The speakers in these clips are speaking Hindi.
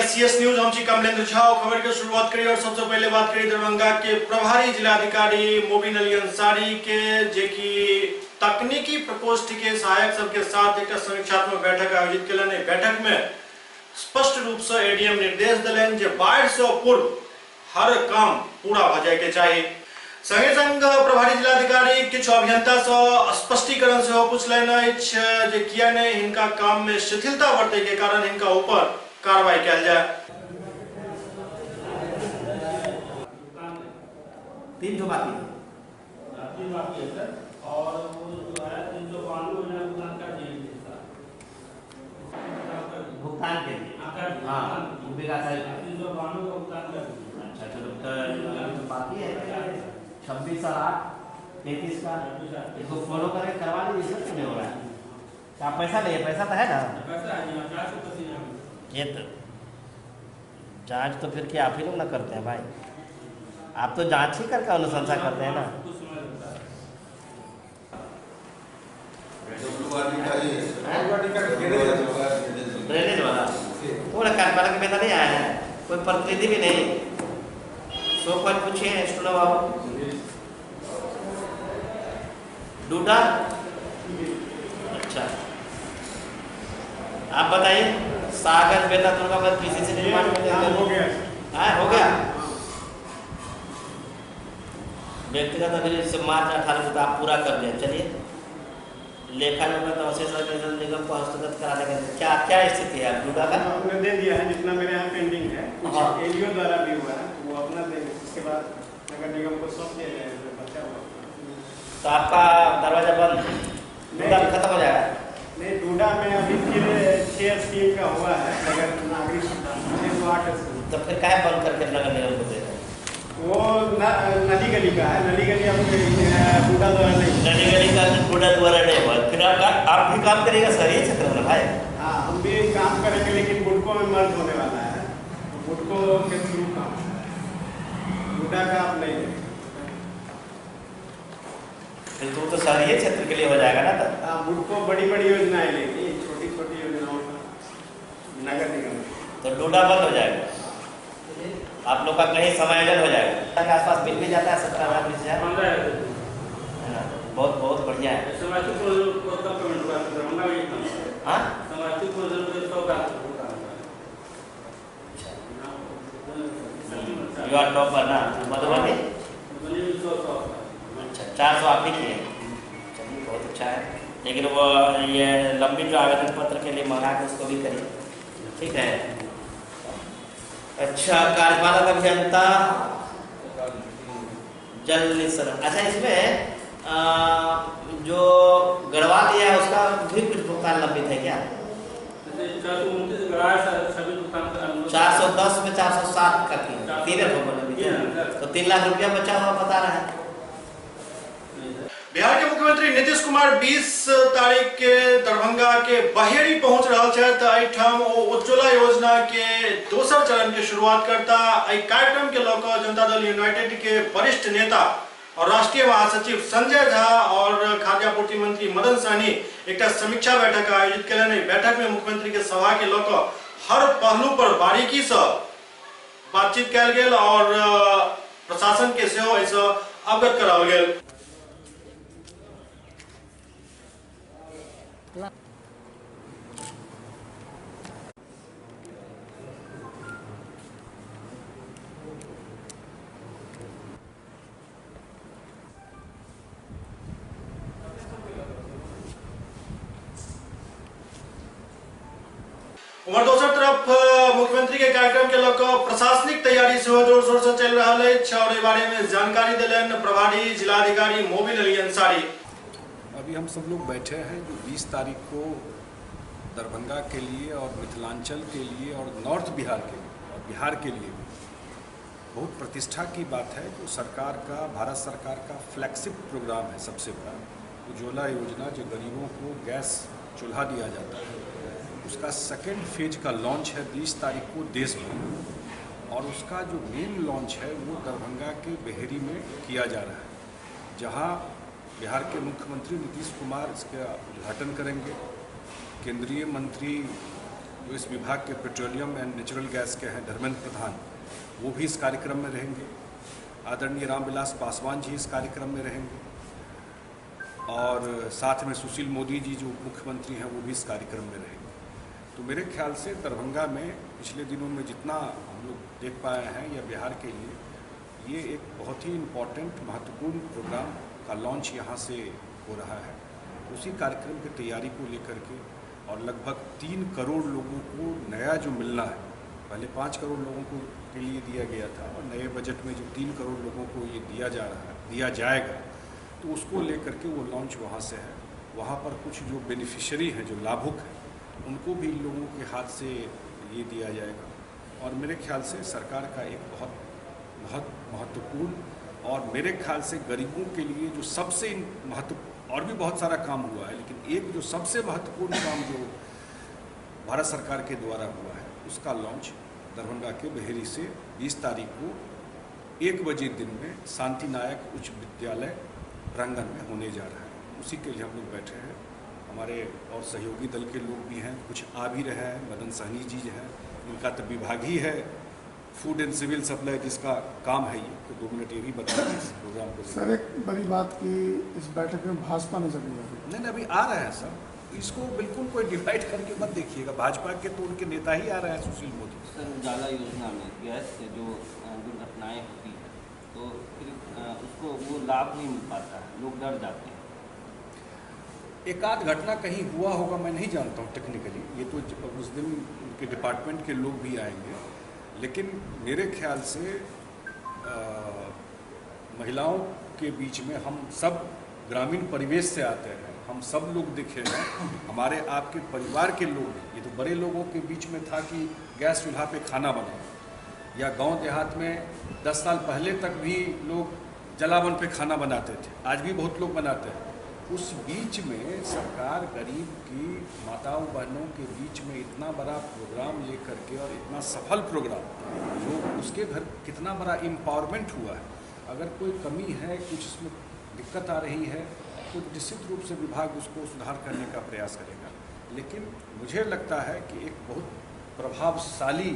CS न्यूज हम छी कमलेंद्र झा। खबर की शुरुआत करिए और सबसे पहले बात करिए दरभंगा के प्रभारी जिलाधिकारी मोबिन अली अंसारी के, जेकि तकनीकी प्रकोष्ठ के सहायक सबके साथ एक समीक्षात्मक बैठक आयोजित कलन। बैठक में स्पष्ट रूप से एडीएम निर्देश दिलन जे बाढ़ से पूर्व हर काम पूरा भ जाय के चाहिए। संगे संग प्रभारी जिलाधिकारी किछ अभियंता से स्पष्टीकरण से पूछलन जे किया ने हिनका काम में शिथिलता बरते के कारण हिनका ऊपर कार्रवाई किया जाए। तीन जो बाकी है सर, और वो जो है 392 भुगतान के लिए हाँ भूमिका साहब 392 का भुगतान कर दीजिए। अच्छा चलो बाकी है 26 और 8 33 का इसको फॉलो करके करवा लीजिए सर। क्यों हो रहा है? आप पैसा नहीं है? पैसा तो है ना? पैसा है ये तो जांच तो फिर क्या आप ही लोग ना करते हैं भाई? आप तो जांच ही करके अनुशंसा करते हैं ना। ड्रेनेज वाला पूरा कार्यालय में नहीं आया है, कोई प्रतिनिधि भी नहीं। सो कोई पूछिए स्टूडेंट बाबू डूडा। अच्छा आप बताइए सागर बेटा दुर्गा पीसीसी डिपार्टमेंट हो गया व्यक्तिगत अभिलेख से मार्च 18 को आप पूरा कर लिया। चलिए लेखा जोखा तहसील निगम को हस्तगत कराने का क्या क्या स्थिति है? डूडा का हमने दे दिया है, जितना मेरे यहाँ पेंडिंग है कुछ एलईओ द्वारा भी हुआ है वो अपना देंगे, उसके बाद नगर निगम को सौंप दिया जाएगा। बचा हुआ तो आपका दरवाजा बंद डूडा खत्म हो जाएगा? नहीं, डूडा में अभी फिर 6 स्कीम का हुआ है नगर नागरिक 608। तो फिर क्या बंद करके नगर निगम को दे रहे हैं? वो नली गली का है, नली गली अब डूडा द्वारा नहीं, नली गली का डूडा द्वारा नहीं हुआ। फिर आप भी काम करिएगा सर ये क्षेत्र में भाई? हाँ हम भी काम करेंगे, लेकिन बुडको में मर्ज होने वाला है, बुडको के थ्रू काम, डूडा का आप नहीं है। फिर तो सर ये क्षेत्र के लिए हो जाएगा ना? तब हाँ बुडको बड़ी बड़ी योजनाएं लेंगे, छोटी छोटी योजनाओं का नगर निगम तो डूडा बंद हो जाएगा। आप लोग का कहीं समायोजन हो जाएगा के आसपास मिल भी जाता है 17,000 है ना? बहुत बहुत बढ़िया है। यू आर टॉपर ना मधुबनी? अच्छा 400 आप ही किए, चलिए बहुत अच्छा है। लेकिन वो ये लंबी जो आवेदन पत्र के लिए मंगा के उसको भी करिए, ठीक है? अच्छा कार्यपालक अभियंता जल निस्सरण। अच्छा इसमें जो गड़वा लिया है उसका भी कुछ भुगतान लंबित है क्या? 410 में 407 का तीन तो 3 लाख रुपया बचा हुआ बता रहा है। बिहार के मुख्यमंत्री नीतीश कुमार 20 तारीख के दरभंगा के बहेड़ी पहुंच रहा है। उज्ज्वला योजना के दोसर चरण के शुरुआत करता कार्यक्रम के लोग जनता दल यूनाइटेड के वरिष्ठ नेता और राष्ट्रीय महासचिव संजय झा और खाद्य आपूर्ति मंत्री मदन सहनी एक समीक्षा बैठक आयोजित कलन। बैठक में मुख्यमंत्री के सभा के लोग हर पहलू पर बारीकी से बातचीत कल गेल और प्रशासन के सेहो ऐसा अवगत कराओल गेल। और दूसरी तरफ मुख्यमंत्री के कार्यक्रम के लोग प्रशासनिक तैयारी से जोर शोर से चल रहा है और इस बारे में जानकारी दिलन प्रभारी जिलाधिकारी मोबिन अली अंसारी। अभी हम सब लोग बैठे हैं जो 20 तारीख को दरभंगा के लिए और मिथिलांचल के लिए और नॉर्थ बिहार के लिए और बिहार के लिए बहुत प्रतिष्ठा की बात है। जो सरकार का, भारत सरकार का फ्लैगशिप प्रोग्राम है सबसे बड़ा उज्ज्वला योजना, जो गरीबों को गैस चूल्हा दिया जाता है, उसका सेकेंड फेज का लॉन्च है 20 तारीख को देश भर में, और उसका जो मेन लॉन्च है वो दरभंगा के बहेड़ी में किया जा रहा है, जहां बिहार के मुख्यमंत्री नीतीश कुमार इसका उद्घाटन करेंगे। केंद्रीय मंत्री जो इस विभाग के पेट्रोलियम एंड नेचुरल गैस के हैं धर्मेंद्र प्रधान, वो भी इस कार्यक्रम में रहेंगे। आदरणीय रामविलास पासवान जी इस कार्यक्रम में रहेंगे और साथ में सुशील मोदी जी जो उप मुख्यमंत्री हैं वो भी इस कार्यक्रम में रहेंगे। तो मेरे ख्याल से दरभंगा में पिछले दिनों में जितना हम लोग देख पाए हैं या बिहार के लिए ये एक बहुत ही इम्पोर्टेंट महत्वपूर्ण प्रोग्राम का लॉन्च यहाँ से हो रहा है। उसी कार्यक्रम की तैयारी को लेकर के और लगभग 3 करोड़ लोगों को नया जो मिलना है, पहले 5 करोड़ लोगों को के लिए दिया गया था और नए बजट में जो 3 करोड़ लोगों को ये दिया जाएगा, तो उसको लेकर के वो लॉन्च वहाँ से है। वहाँ पर कुछ जो बेनिफिशियरी हैं, जो लाभुक हैं, उनको भी लोगों के हाथ से ये दिया जाएगा। और मेरे ख्याल से सरकार का एक बहुत महत्वपूर्ण और मेरे ख्याल से गरीबों के लिए जो सबसे और भी बहुत सारा काम हुआ है, लेकिन एक जो सबसे महत्वपूर्ण काम जो भारत सरकार के द्वारा हुआ है उसका लॉन्च दरभंगा के बहेरी से 20 तारीख को 1 बजे दिन में शांति नायक उच्च विद्यालय प्रांगण में होने जा रहा है। उसी के लिए हम लोग बैठे हैं। हमारे और सहयोगी दल के लोग भी हैं, कुछ आ भी रहे हैं। मदन सहनी जी हैं, इनका तो विभाग ही है फूड एंड सिविल सप्लाई, जिसका काम है ये। तो 2 मिनट ये भी बताएं इस प्रोग्राम को। सर, एक बड़ी बात की इस बैठक में भाजपा नजर नहीं आ रही। नहीं, अभी आ रहे हैं सब, इसको बिल्कुल कोई डिवाइड करके मत देखिएगा। भाजपा के तो उनके नेता ही आ रहे हैं, सुशील मोदी। सर, उजाला योजना में गैस से जो दुर्घटनाएं होती हैं तो फिर उसको वो लाभ नहीं मिल पाता है, लोग डर जाते हैं। एक आध घटना कहीं हुआ होगा, मैं नहीं जानता हूँ टेक्निकली, ये तो उस दिन उनके डिपार्टमेंट के लोग भी आएंगे। लेकिन मेरे ख्याल से महिलाओं के बीच में हम सब ग्रामीण परिवेश से आते हैं, हम सब लोग देखे हैं, हमारे आपके परिवार के लोग, ये तो बड़े लोगों के बीच में था कि गैस चूल्हा पे खाना बनाओ, या गांव देहात में 10 साल पहले तक भी लोग जलावन पे खाना बनाते थे, आज भी बहुत लोग बनाते हैं। उस बीच में सरकार गरीब की माताओं बहनों के बीच में इतना बड़ा प्रोग्राम लेकर के और इतना सफल प्रोग्राम, जो उसके घर कितना बड़ा एम्पावरमेंट हुआ है। अगर कोई कमी है, कुछ इसमें दिक्कत आ रही है, तो निश्चित रूप से विभाग उसको सुधार करने का प्रयास करेगा। लेकिन मुझे लगता है कि एक बहुत प्रभावशाली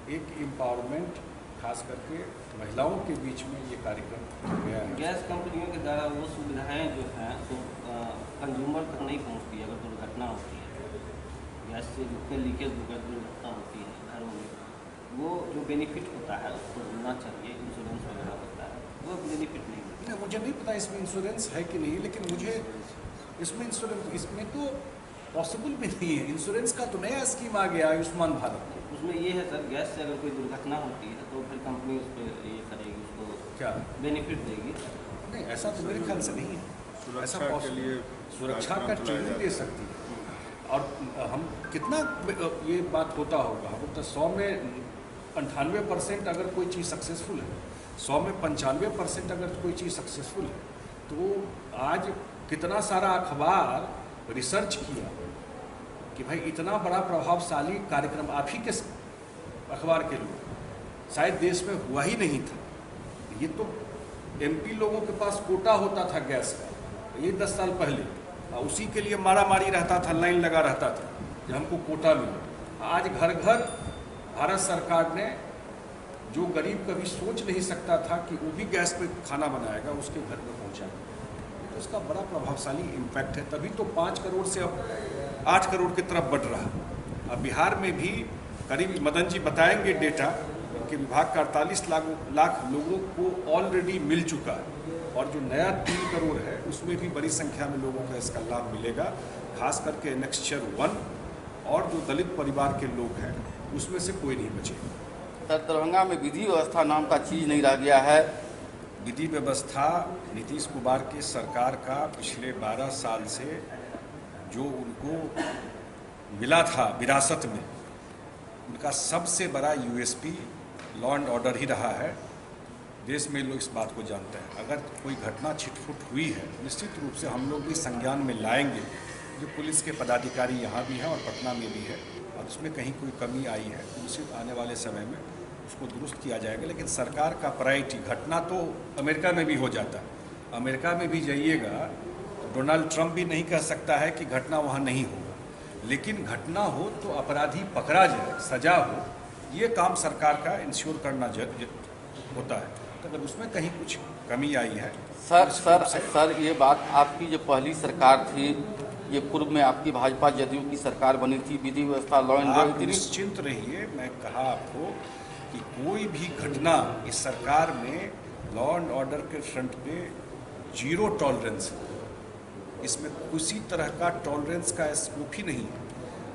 एक एम्पावरमेंट खास करके महिलाओं के बीच में ये कार्यक्रम गया है। गैस कंपनियों के द्वारा वो सुविधाएं जो हैं तो कंज्यूमर तक नहीं पहुंचती अगर दुर्घटना होती है। गैस से जितने लीकेज दुर्घटना होती है घरों में, वो जो बेनिफिट होता है उसको मिलना चाहिए, इंश्योरेंस वगैरह होता है, वो बेनिफिट नहीं मिलता। मुझे नहीं पता इसमें इंश्योरेंस है कि नहीं, लेकिन मुझे इसमें इंश्योरेंस, इसमें तो पॉसिबल भी नहीं है। इंश्योरेंस का तो नया स्कीम आ गया आयुष्मान भारत। उसमें ये है सर, गैस से अगर कोई दुर्घटना होती है तो फिर कंपनी उस पर ये करेगी, उसको क्या बेनिफिट देगी। नहीं, ऐसा तो मेरे ख्याल से नहीं है। सुरक्षा के लिए सुरक्षा का ट्रेनिंग दे सकती है। और हम कितना ये बात होता होगा, हम तो 100 में 98% अगर कोई चीज़ सक्सेसफुल है, 100 में 95% अगर कोई चीज़ सक्सेसफुल है, तो आज कितना सारा अखबार रिसर्च किया कि भाई इतना बड़ा प्रभावशाली कार्यक्रम आप ही के अखबार के लोग, शायद देश में हुआ ही नहीं था। ये तो एमपी लोगों के पास कोटा होता था गैस का, ये 10 साल पहले, उसी के लिए मारामारी रहता था, लाइन लगा रहता था कि हमको कोटा मिले। आज घर घर भारत सरकार ने, जो गरीब कभी सोच नहीं सकता था कि वो भी गैस पे खाना बनाएगा, उसके घर में पहुँचाएगा। तो उसका बड़ा प्रभावशाली इम्पैक्ट है। तभी तो 5 करोड़ से अब 8 करोड़ की तरफ बढ़ रहा है। अब बिहार में भी करीब, मदन जी बताएंगे डेटा, कि विभाग का 48 लाख लोगों को ऑलरेडी मिल चुका है, और जो नया 3 करोड़ है उसमें भी बड़ी संख्या में लोगों को इसका लाभ मिलेगा। खास करके एनेक्स्चर 1 और जो दलित परिवार के लोग हैं उसमें से कोई नहीं बचेगा। सर, दरभंगा में विधि व्यवस्था नाम का चीज़ नहीं रह गया है। विधि व्यवस्था नीतीश कुमार की सरकार का पिछले 12 साल से जो उनको मिला था विरासत में, उनका सबसे बड़ा यूएसपी लॉ एंड ऑर्डर ही रहा है। देश में लोग इस बात को जानते हैं। अगर कोई घटना छिटपुट हुई है, निश्चित रूप से हम लोग भी संज्ञान में लाएंगे। जो पुलिस के पदाधिकारी यहाँ भी हैं और पटना में भी है, और उसमें कहीं कोई कमी आई है तो निश्चित आने वाले समय में उसको दुरुस्त किया जाएगा। लेकिन सरकार का प्रायोरिटी, घटना तो अमेरिका में भी हो जाता है, अमेरिका में भी जाइएगा तो डोनाल्ड ट्रंप भी नहीं कह सकता है कि घटना वहाँ नहीं होगा। लेकिन घटना हो तो अपराधी पकड़ा जाए, सजा हो, ये काम सरकार का इंश्योर करना होता है। तो अगर उसमें कहीं कुछ कमी आई है सर ये बात आपकी जो पहली सरकार थी, ये पूर्व में आपकी भाजपा जदयू की सरकार बनी थी, विधि व्यवस्था लॉ एंड आप ऑर्डर निश्चिंत रहिए। मैं कहा आपको कि कोई भी घटना इस सरकार में लॉ एंड ऑर्डर के फ्रंट पे 0 टॉलरेंस है। इसमें किसी तरह का टॉलरेंस का स्कोप ही नहीं है।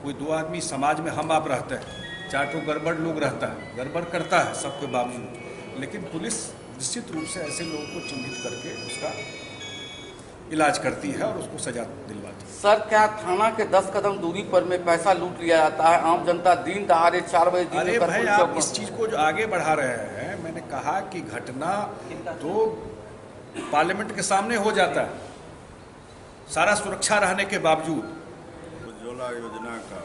कोई 2 आदमी समाज में हम आप रहते हैं, 4 ठो गड़बड़ लोग रहता है, गड़बड़ करता है सबके बावजूद, लेकिन पुलिस निश्चित रूप से ऐसे लोगों को चिन्हित करके उसका इलाज करती है और उसको सजा दिलवाती है। सर क्या थाना के 10 कदम दूरी पर में पैसा लूट लिया जाता है? आम जनता दिन दहाड़े 4 बजे दिन अरे भाई, आप इस चीज़ को जो आगे बढ़ा रहे हैं, मैंने कहा कि घटना तो पार्लियामेंट के सामने हो जाता है, सारा सुरक्षा रहने के बावजूद। उज्ज्वला योजना का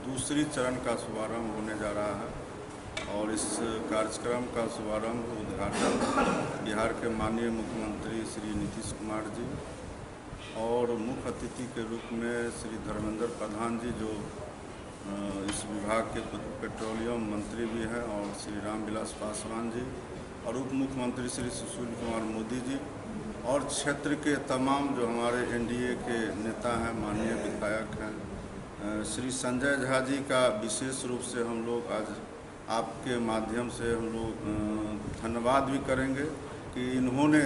दूसरी चरण का शुभारंभ होने जा रहा है और इस कार्यक्रम का शुभारंभ उद्घाटन बिहार के माननीय मुख्यमंत्री श्री नीतीश कुमार जी और मुख्य अतिथि के रूप में श्री धर्मेंद्र प्रधान जी, जो इस विभाग के पेट्रोलियम मंत्री भी हैं, और श्री रामविलास पासवान जी और उप मुख्यमंत्री श्री सुशील कुमार मोदी जी और क्षेत्र के तमाम जो हमारे एनडीए के नेता हैं, माननीय विधायक हैं, श्री संजय झा जी का विशेष रूप से हम लोग आज आपके माध्यम से हम लोग धन्यवाद भी करेंगे कि इन्होंने,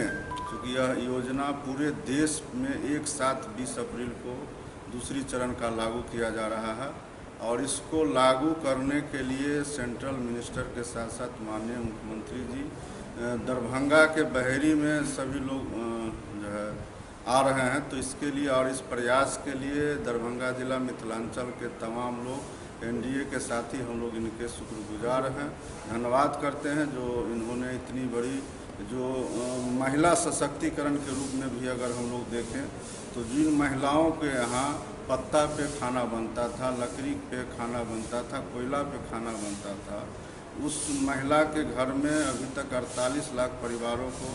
चूँकि यह योजना पूरे देश में एक साथ 20 अप्रैल को दूसरी चरण का लागू किया जा रहा है और इसको लागू करने के लिए सेंट्रल मिनिस्टर के साथ साथ माननीय मुख्यमंत्री जी दरभंगा के बहेरी में सभी लोग जो है आ रहे हैं। तो इसके लिए और इस प्रयास के लिए दरभंगा जिला मिथिलांचल के तमाम लोग एनडीए के साथी हम लोग इनके शुक्रगुजार हैं, धन्यवाद करते हैं जो इन्होंने इतनी बड़ी जो महिला सशक्तिकरण के रूप में भी अगर हम लोग देखें तो जिन महिलाओं के यहाँ पत्ता पे खाना बनता था, लकड़ी पे खाना बनता था, कोयला पे खाना बनता था, उस महिला के घर में अभी तक 48 लाख परिवारों को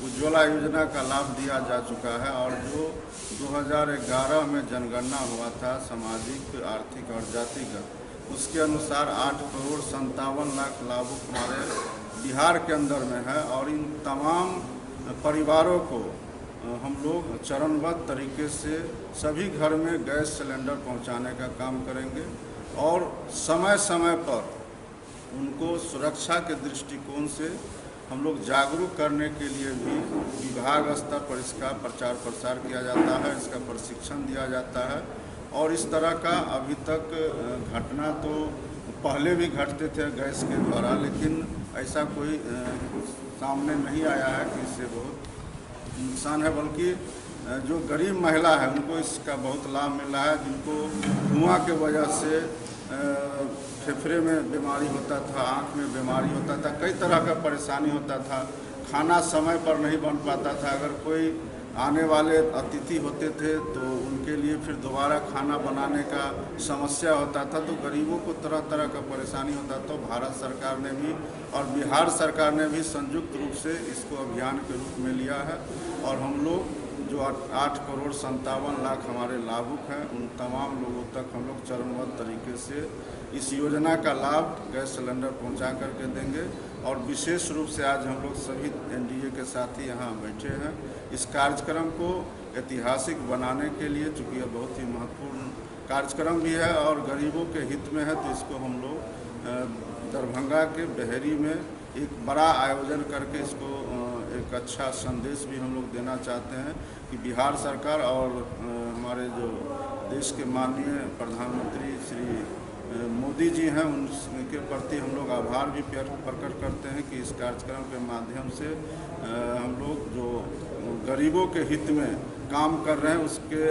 उज्ज्वला योजना का लाभ दिया जा चुका है। और जो 2011 में जनगणना हुआ था सामाजिक, आर्थिक और जातिगत, उसके अनुसार 8,57,00,000 लाभुक हमारे बिहार के अंदर में है और इन तमाम परिवारों को हम लोग चरणबद्ध तरीके से सभी घर में गैस सिलेंडर पहुंचाने का काम करेंगे और समय समय पर उनको सुरक्षा के दृष्टिकोण से हम लोग जागरूक करने के लिए भी विभाग स्तर पर इसका प्रचार प्रसार किया जाता है, इसका प्रशिक्षण दिया जाता है। और इस तरह का अभी तक घटना तो पहले भी घटते थे गैस के द्वारा, लेकिन ऐसा कोई सामने नहीं आया है कि इससे बहुत नुकसान है, बल्कि जो गरीब महिला है उनको इसका बहुत लाभ मिल रहा है, जिनको धुआं के वजह से फेफड़े में बीमारी होता था, आँख में बीमारी होता था, कई तरह का परेशानी होता था, खाना समय पर नहीं बन पाता था, अगर कोई आने वाले अतिथि होते थे तो उनके लिए फिर दोबारा खाना बनाने का समस्या होता था, तो गरीबों को तरह तरह का परेशानी होता। तो भारत सरकार ने भी और बिहार सरकार ने भी संयुक्त रूप से इसको अभियान के रूप में लिया है और हम लोग जो 8,57,00,000 हमारे लाभुक हैं उन तमाम लोगों तक हम लोग चरणबद्ध तरीके से इस योजना का लाभ गैस सिलेंडर पहुंचा करके देंगे। और विशेष रूप से आज हम लोग सभी एनडीए के साथी यहाँ बैठे हैं इस कार्यक्रम को ऐतिहासिक बनाने के लिए, चूँकि यह बहुत ही महत्वपूर्ण कार्यक्रम भी है और गरीबों के हित में है, तो इसको हम लोग दरभंगा के बहेरी में एक बड़ा आयोजन करके इसको एक अच्छा संदेश भी हम लोग देना चाहते हैं कि बिहार सरकार और हमारे जो देश के माननीय प्रधानमंत्री श्री मोदी जी हैं उनके प्रति हम लोग आभार भी प्रकट करते हैं कि इस कार्यक्रम के माध्यम से हम लोग जो गरीबों के हित में काम कर रहे हैं उसके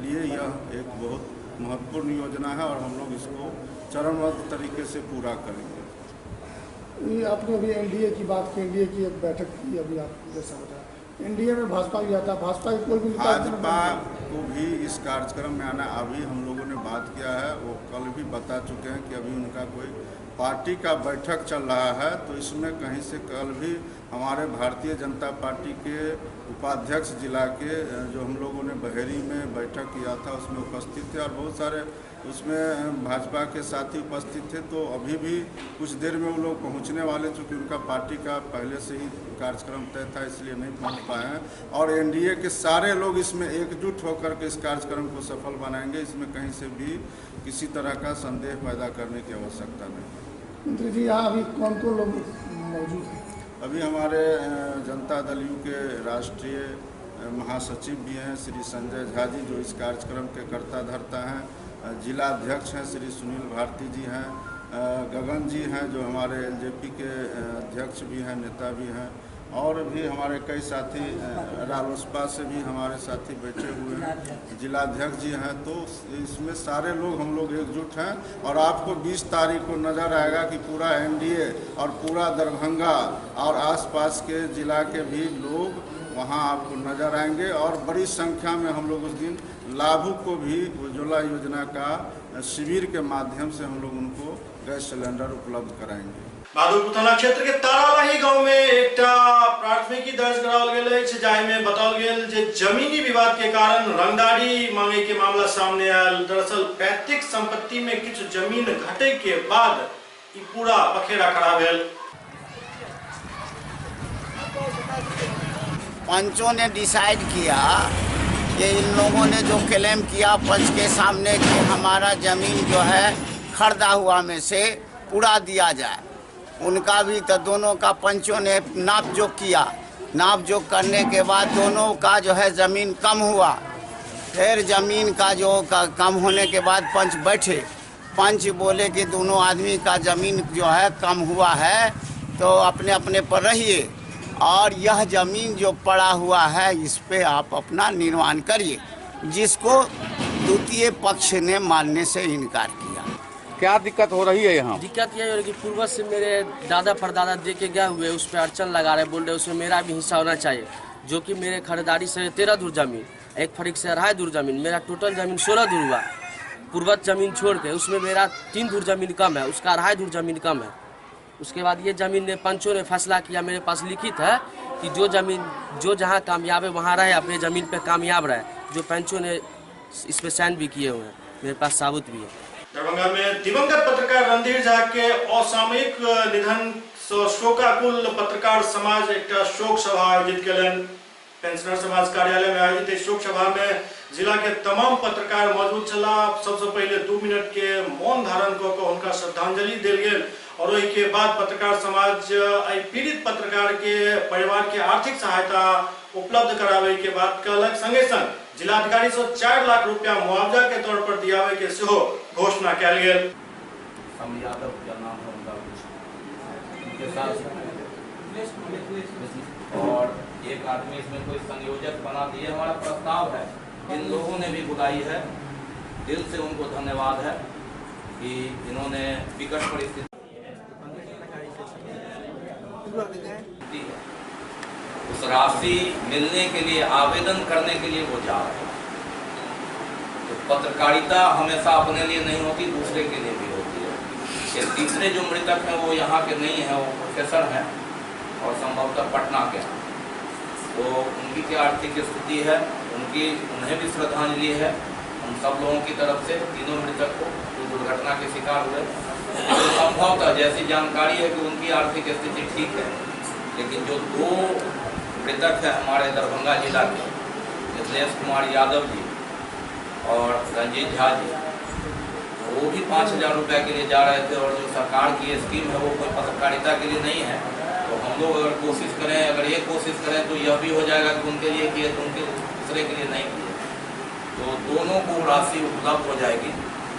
लिए यह एक बहुत महत्वपूर्ण योजना है और हम लोग इसको चरणबद्ध तरीके से पूरा करेंगे। ये आपने अभी एनडीए की बात की, एनडीए की एक बैठक की अभी आप जैसा बताया, एनडीए में भाजपा भी आता, भाजपा की कोई भी भाजपा को भी इस कार्यक्रम में आना, अभी हम लोगों ने बात किया है, वो कल भी बता चुके हैं कि अभी उनका कोई पार्टी का बैठक चल रहा है, तो इसमें कहीं से कल भी हमारे भारतीय जनता पार्टी के उपाध्यक्ष जिला के जो हम लोगों ने बहेरी में बैठक किया था उसमें उपस्थित थे और बहुत सारे उसमें भाजपा के साथी उपस्थित थे। तो अभी भी कुछ देर में वो लोग पहुंचने वाले, चूँकि उनका पार्टी का पहले से ही कार्यक्रम तय था इसलिए नहीं पहुंच पाए हैं। और एनडीए के सारे लोग इसमें एकजुट होकर के इस कार्यक्रम को सफल बनाएंगे, इसमें कहीं से भी किसी तरह का संदेह पैदा करने की आवश्यकता नहीं। मंत्री जी यहाँ अभी कौन कौन लोग मौजूद हैं? अभी हमारे जनता दल यू के राष्ट्रीय महासचिव भी हैं श्री संजय झा जी, जो इस कार्यक्रम के कर्ता धर्ता हैं। जिला अध्यक्ष हैं श्री सुनील भारती जी हैं, गगन जी हैं जो हमारे एलजेपी के अध्यक्ष भी हैं, नेता भी हैं, और भी हमारे कई साथी रालोसपा से भी हमारे साथी बैठे हुए हैं, जिलाध्यक्ष जी हैं। तो इसमें सारे लोग हम लोग एकजुट हैं और आपको 20 तारीख को नज़र आएगा कि पूरा एनडीए और पूरा दरभंगा और आसपास के ज़िला के भी लोग वहाँ आपको नज़र आएंगे। और बड़ी संख्या में हम लोग उस दिन लाभुक को भी उज्ज्वला योजना का शिविर के माध्यम से हम लोग उनको गैस सिलेंडर उपलब्ध कराएंगे। भादुपुर थाना क्षेत्र के तारालाही गांव में एक प्राथमिकी दर्ज कराओल गेल अछि, जाहि में बताओल गेल जे जमीनी विवाद के कारण रंगदारी मांगे के मामला सामने आयल। दरअसल पैतृक संपत्ति में किछु जमीन घटे के बाद ई पूरा बखेड़ा खड़ा भेल। पंचों ने डिसाइड किया कि इन लोगों ने जो क्लेम किया पंच के सामने कि हमारा ज़मीन जो है खरीदा हुआ में से उड़ा दिया जाए, उनका भी तो दोनों का पंचों ने नाप जोख किया। नाप जोख करने के बाद दोनों का जो है ज़मीन कम हुआ। फिर ज़मीन का जो कम होने के बाद पंच बैठे, पंच बोले कि दोनों आदमी का ज़मीन जो है कम हुआ है तो अपने अपने पर रहिए और यह ज़मीन जो पड़ा हुआ है इस पे आप अपना निर्माण करिए, जिसको द्वितीय पक्ष ने मानने से इनकार किया। क्या दिक्कत हो रही है यहाँ? दिक्कत यह है कि पूर्वज से मेरे दादा परदादा दे के गए हुए उस पर अड़चन लगा रहे, बोल रहे उसमें मेरा भी हिस्सा होना चाहिए, जो कि मेरे खरीदारी से 13 धुर जमीन, एक फरीक से 2.5 धुर जमीन, मेरा टोटल जमीन 16 धुर हुआ। पूर्वज जमीन छोड़ के उसमें मेरा 3 धुर जमीन कम है, उसका 2.5 धुर जमीन कम है। उसके बाद ये ज़मीन ने पंचों ने फैसला किया, मेरे पास लिखित है कि जो ज़मीन जो जहाँ कामयाब है वहाँ रहे, अपने ज़मीन पे कामयाब रहे, जो पंचों ने इस पे साइन भी किए हुए हैं, मेरे पास साबुत भी है। दरभंगा में दिवंगत पत्रकार रणधीर झा के असामयिक निधन शोकाकुल पत्रकार समाज एक शोक सभा आयोजित कलन। पेंशनर समाज कार्यालय में आयोजित शोक सभा में जिला के तमाम पत्रकार मौजूद छला। सबसे पहले 2 मिनट के मौन धारण कर उनका श्रद्धांजलि दिल गेल और वही के बाद पत्रकार समाज पीड़ित पत्रकार के परिवार के आर्थिक सहायता उपलब्ध करावे के बाद कहलक, संगे संग जिलाधिकारी से 4 लाख रुपया मुआवजा के तौर पर दियावे के सेहो घोषणा कल गेल। और एक आदमी इसमें कोई संयोजक बना दिए, हमारा प्रस्ताव है, इन लोगों ने भी बुलाई है, दिल से उनको धन्यवाद है कि इन्होंने विकट परिस्थिति उस राशि मिलने के लिए आवेदन करने के लिए वो जा रहे हैं। तो पत्रकारिता हमेशा अपने लिए नहीं होती, दूसरे के लिए भी होती है। ये तीसरे जो मृतक हैं वो यहाँ के नहीं हैं, वो प्रोफेसर हैं और संभवतः पटना के हैं। तो उनकी क्या आर्थिक स्थिति है, उन्हें भी श्रद्धांजलि है हम सब लोगों की तरफ से, तीनों मृतक को जो दुर्घटना के शिकार हुए। तो संभवतः जैसी जानकारी है कि उनकी आर्थिक स्थिति ठीक है, लेकिन जो 2 मृतक है हमारे दरभंगा जिला के, मिथिलेश कुमार यादव जी और रंजीत झा जी, वो भी 5,000 रुपये के लिए जा रहे थे और जो सरकार की स्कीम है वो कोई पत्रकारिता के लिए नहीं है। तो हम लोग अगर कोशिश करें, अगर ये कोशिश करें तो यह भी हो जाएगा कि उनके लिए किए तो उनके दूसरे के लिए नहीं किए, तो दोनों को राशि उपलब्ध हो जाएगी।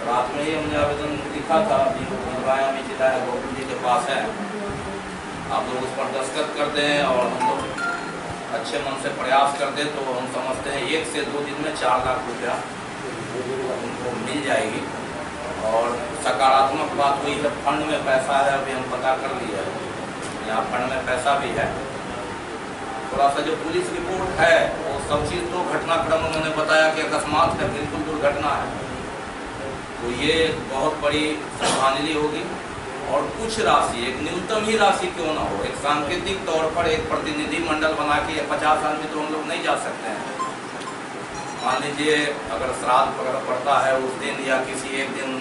रात में ही हमने आवेदन लिखा था, भिजवाया भी चिल्लाया गोकुल जी के पास है, आप लोग उस पर दस्तखत कर दें और हम लोग अच्छे मन से प्रयास कर दें तो हम समझते हैं 1 से 2 दिन में 4 लाख रुपया उनको मिल जाएगी। और सकारात्मक बात हुई है, फंड में पैसा है, अभी हम पता कर लिया है, यहाँ फंड में पैसा भी है। थोड़ा सा जो पुलिस रिपोर्ट है वो सब चीज़ तो घटनाक्रम उन्होंने बताया कि अकस्मात है, बिल्कुल दुर्घटना है, तो ये बहुत बड़ी श्रद्धांजलि होगी और कुछ राशि, एक न्यूनतम ही राशि क्यों ना हो, एक सांकेतिक तौर पर एक प्रतिनिधि मंडल बना के 50 आदमी तो हम लोग नहीं जा सकते हैं। मान लीजिए अगर श्राद्ध वगैरह पड़ता है उस दिन या किसी एक दिन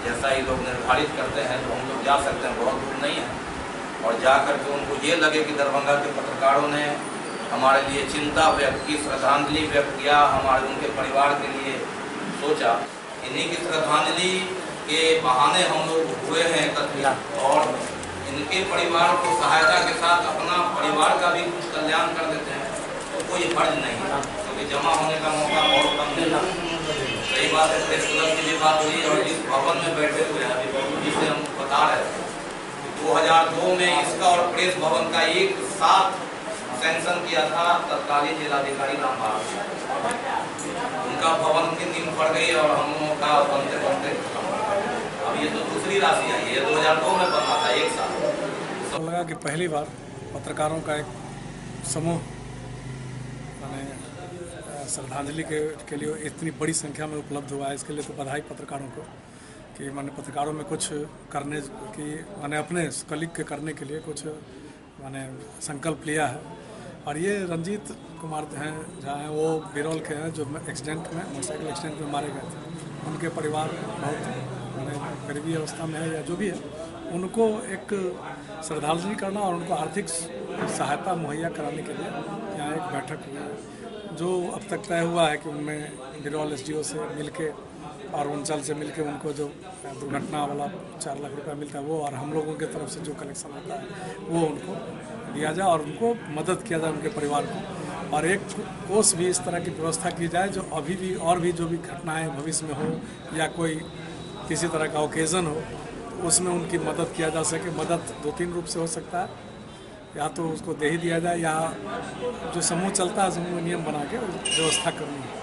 जैसा ही लोग निर्धारित करते हैं तो हम लोग जा सकते हैं, बहुत दूर नहीं है। और जा कर के उनको ये लगे कि दरभंगा के पत्रकारों ने हमारे लिए चिंता व्यक्त की, श्रद्धांजलि व्यक्त किया, हमारे उनके परिवार के लिए सोचा। इन्हीं की श्रद्धांजलि के बहाने हम लोग हुए हैं एकत्रित और इनके परिवार को सहायता के साथ अपना परिवार का भी कुछ कल्याण कर देते हैं तो कोई हर्ज नहीं है, क्योंकि जमा होने का मौका बहुत कम मिला। सही बात है, प्रेस क्लब की भी बात हुई और जिस भवन में बैठे हुए हैं अभी बाबू जी से हम बता रहे थे 2002 में इसका और प्रेस भवन का एक साथ सैंक्शन किया था तत्कालीन जिलाधिकारी रामबाग। उनका भवन की नींव पड़ गई और हम लोगों का बनते बनते अब ये तो दूसरी राशि आई है, ये 2002 में बना था एक साल। तो लगा कि पहली बार पत्रकारों का एक समूह माने श्रद्धांजलि के लिए इतनी बड़ी संख्या में उपलब्ध हुआ है। इसके लिए तो बधाई पत्रकारों को कि मैंने पत्रकारों में कुछ करने की मैंने अपने कलीग के करने के लिए कुछ मैंने संकल्प लिया है। और ये रंजीत कुमार हैं जहाँ हैं वो बिरौल के हैं जो एक्सीडेंट में मोटरसाइकिल एक्सीडेंट में मारे गए थे। उनके परिवार बहुत मैंने गरीबी अवस्था में है या जो भी है, उनको एक श्रद्धांजलि करना और उनको आर्थिक सहायता मुहैया कराने के लिए यहाँ एक बैठक हुई है। जो अब तक तय हुआ है कि उनमें बिरौल SDO से मिलके और अंचल से मिलके उनको जो दुर्घटना वाला 4 लाख रुपया मिलता है वो और हम लोगों की तरफ से जो कलेक्शन होता है वो उनको दिया जाए और उनको मदद किया जाए उनके परिवार को। और एक कोष भी इस तरह की व्यवस्था की जाए जो अभी भी और भी जो भी घटनाएं भविष्य में हो या कोई किसी तरह का ओकेज़न हो तो उसमें उनकी मदद किया जा सके। मदद 2-3 रूप से हो सकता है, या तो उसको दे ही दिया जाए या जो समूह चलता है समूह नियम बना के व्यवस्था करनी है।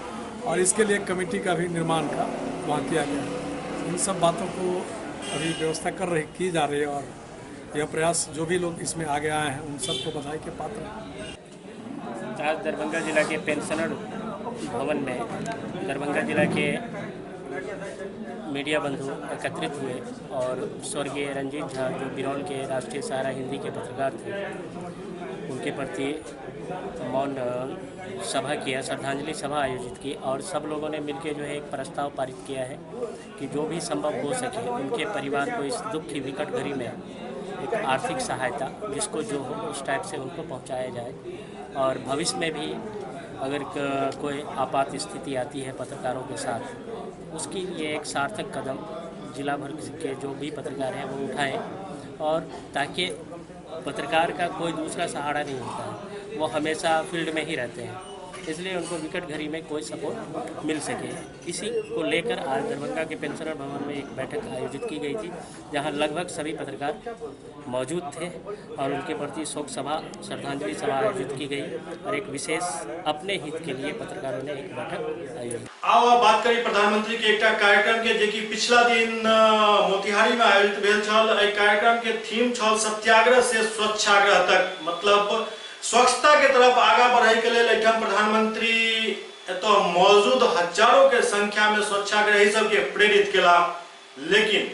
और इसके लिए एक कमेटी का भी निर्माण का वहाँ किया गया। इन सब बातों को अभी व्यवस्था की जा रही है और यह प्रयास जो भी लोग इसमें आगे आए हैं उन सबको बधाई के पात्र हैं। आज दरभंगा जिला के पेंशनर भवन में दरभंगा जिला के मीडिया बंधु एकत्रित हुए और स्वर्गीय रंजीत झा जो बिरौल के राष्ट्रीय सहारा हिंदी के पत्रकार थे उनके प्रति मौन सभा किया, श्रद्धांजलि सभा आयोजित की और सब लोगों ने मिलकर जो है एक प्रस्ताव पारित किया है कि जो भी संभव हो सके उनके परिवार को इस दुख की विकट घड़ी में एक आर्थिक सहायता जिसको जो हो उस टाइप से उनको पहुंचाया जाए। और भविष्य में भी अगर कोई आपात स्थिति आती है पत्रकारों के साथ उसके लिए एक सार्थक कदम जिला भर के जो भी पत्रकार हैं वो उठाएं और ताकि पत्रकार का कोई दूसरा सहारा नहीं होता है, वो हमेशा फील्ड में ही रहते हैं, इसलिए उनको विकट घड़ी में कोई सपोर्ट मिल सके। इसी को लेकर आज दरभंगा के पेंशनर भवन में एक बैठक आयोजित की गई थी जहां लगभग सभी पत्रकार मौजूद थे और उनके प्रति शोक सभा श्रद्धांजलि सभा आयोजित की गई और एक विशेष अपने हित के लिए पत्रकारों ने एक बैठक आयोजित। आओ बात करी प्रधानमंत्री के एक कार्यक्रम के जेकि पिछला दिन मोतिहारी में आयोजित भेल छल। एहि कार्यक्रम के थीम छल सत्याग्रह से स्वच्छाग्रह तक, मतलब स्वच्छता के तरफ आगा बढ़े के लिए एठम प्रधानमंत्री तो मौजूद हजारों के संख्या में स्वच्छाग्रही सब के प्रेरित केला। लेकिन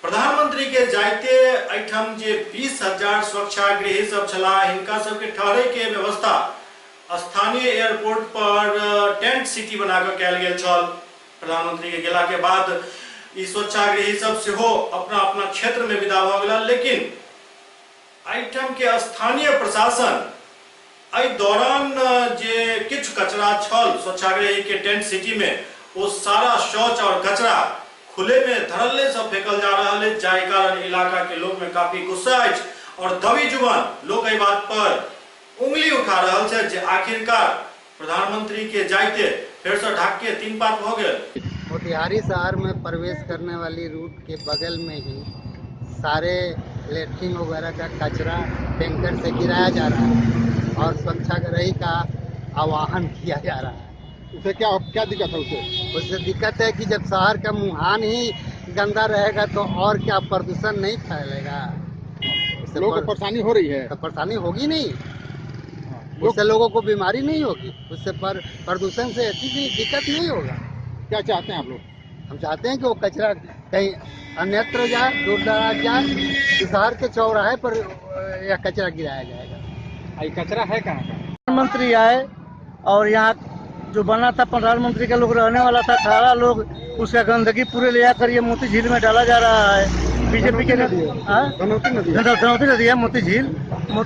प्रधानमंत्री के जायते एठम जे 20,000 स्वच्छाग्रही सब छला हिनका सब के ठहरे के व्यवस्था स्थानीय एयरपोर्ट पर टेंट सिटी बनाकर कैल गेल छल। प्रधानमंत्री के गेला के बाद ई स्वच्छाग्रही सब से हो अपना अपना क्षेत्र में विदा भ गेला। लेकिन आइटम के स्थानीय प्रशासन एहि दौरान जे किछु कचरा छल स्वच्छाग्रही के टेंट सिटी में वो सारा शौच और कचरा खुले में धरल्ले से फेंकल जा रहा है, जाय कारण इलाका के लोग में काफी गुस्सा है और दबी जुबान लोग एहि बात पर उंगली उठा रहा है जे आखिरकार प्रधानमंत्री के जायते फिर से ढाक के 3 पात हो गए। मोतिहारी शहर में प्रवेश करने वाली रूट के बगल में ही सारे लेट्रिन वगैरह का कचरा टैंकर से गिराया जा रहा है और स्वच्छाग्रही का आह्वान किया जा रहा है। उसे क्या दिक्कत है? उससे दिक्कत है कि जब शहर का मुहान ही गंदा रहेगा तो और क्या प्रदूषण नहीं फैलेगा। लोगों को परेशानी हो रही है। तो परेशानी होगी नहीं, उससे लोगों को बीमारी नहीं होगी, उससे प्रदूषण से ऐसी भी दिक्कत नहीं होगा। क्या चाहते हैं आप लोग? हम चाहते हैं कि वो कचरा कहीं अन्यत्र जाए, दूर दराज जाए, शहर के चौराहे पर यह कचरा गिराया जाएगा। ये कचरा है कहाँ का? प्रधानमंत्री आए और यहाँ जो बना था प्रधानमंत्री का लोग रहने वाला था, सारा लोग उसका गंदगी पूरे ले जाकर ये मोती झील में डाला जा रहा है। बीजेपी के धनौती नदी है, मोती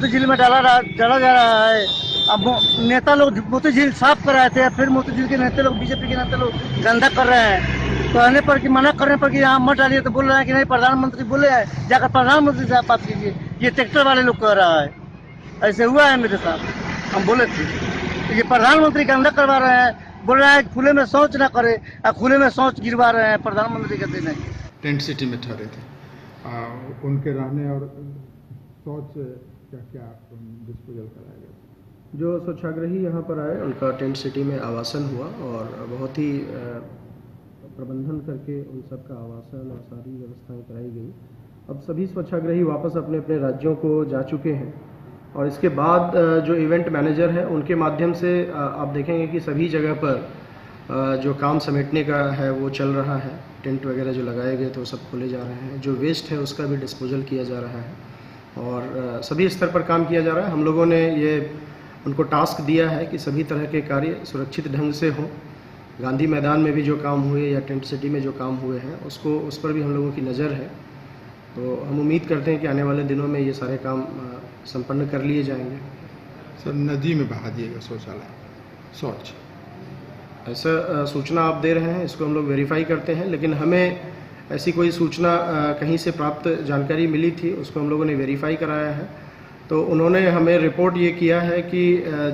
झील में डाला जा रहा है। अब नेता लोग मोती झील साफ कर रहे थे, फिर मोती झील के नेता लोग, बीजेपी के नेता लोग गंदा कर रहे हैं। कहने पर कि मना करने पर कि यहाँ मत डालिए तो बोल रहे हैं कि नहीं, प्रधानमंत्री बोले हैं जाकर प्रधानमंत्री से बात कीजिए, ये ट्रैक्टर वाले लोग कह रहा है। ऐसे हुआ है मेरे साथ, हम बोले थे ये प्रधानमंत्री गंदा करवा रहे हैं, बोल रहे हैं खुले में शौच ना करे, खुले में शौच गिरवा रहे हैं प्रधानमंत्री के दिन। टेंट सिटी में ठहरे थे, उनके रहने और शौच क्या डिस्पोजल कराया गया? जो स्वच्छाग्रही यहाँ पर आए उनका टेंट सिटी में आवासन हुआ और बहुत ही प्रबंधन करके उन सब का आवासन और सारी व्यवस्थाएं कराई गई। अब सभी स्वच्छाग्रही वापस अपने अपने राज्यों को जा चुके हैं और इसके बाद जो इवेंट मैनेजर है उनके माध्यम से आप देखेंगे कि सभी जगह पर जो काम समेटने का है वो चल रहा है। टेंट वगैरह जो लगाए गए थे वो सब खोले जा रहे हैं, जो वेस्ट है उसका भी डिस्पोजल किया जा रहा है और सभी स्तर पर काम किया जा रहा है। हम लोगों ने ये उनको टास्क दिया है कि सभी तरह के कार्य सुरक्षित ढंग से हों। गांधी मैदान में भी जो काम हुए या टेंट सिटी में जो काम हुए हैं उस पर भी हम लोगों की नज़र है। तो हम उम्मीद करते हैं कि आने वाले दिनों में ये सारे काम संपन्न कर लिए जाएंगे। सर, नदी में बहा दिएगा शौचालय, शौच, ऐसा सूचना आप दे रहे हैं, इसको हम लोग वेरीफाई करते हैं, लेकिन हमें ऐसी कोई सूचना कहीं से प्राप्त जानकारी मिली थी, उसको हम लोगों ने वेरीफाई कराया है। तो उन्होंने हमें रिपोर्ट ये किया है कि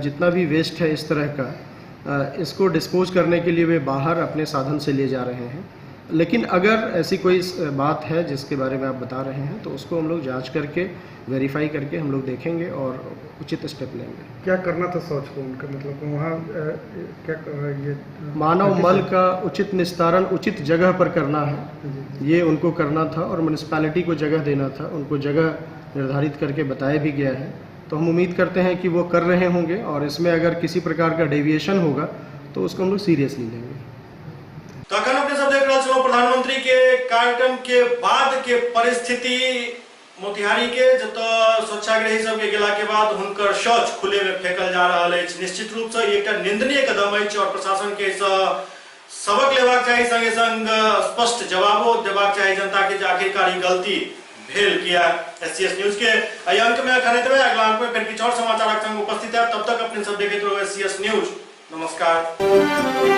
जितना भी वेस्ट है इस तरह का, इसको डिस्पोज करने के लिए वे बाहर अपने साधन से ले जा रहे हैं। लेकिन अगर ऐसी कोई बात है जिसके बारे में आप बता रहे हैं तो उसको हम लोग जांच करके वेरीफाई करके हम लोग देखेंगे और उचित स्टेप लेंगे। क्या करना था शौच को उनका, मतलब वहाँ क्या ये मानव मल का उचित निस्तारण उचित जगह पर करना है, ये उनको करना था और म्यूनिसिपैलिटी को जगह देना था, उनको जगह निर्धारित करके बताया भी गया है। तो हम उम्मीद करते हैं कि वो कर रहे होंगे और इसमें अगर किसी प्रकार का डेविएशन होगा तो उसको हम लोग सीरियसली लेंगे। तो अखन अपने सब देख रहे छो प्रधानमंत्री के कार्यक्रम के बाद के परिस्थिति मोतिहारी के, जत स्वच्छाग्रही सब के गेला के बाद हुनकर शौच खुले में फेंकल जा रहा है। निश्चित रूप से एकटा निंदनीय कदम है और प्रशासन के सबक लेबाक चाहिए, संगे संग स्पष्ट जवाबो देबाक चाहिए जनता के, आखिरकार ई गलती भेल किया। SCS न्यूज के अंक में अखन एतबे, अगला अंक में फिर किछु और समाचार संग उपस्थित है। तब तक अपने सब देखते रहो SCS न्यूज। नमस्कार।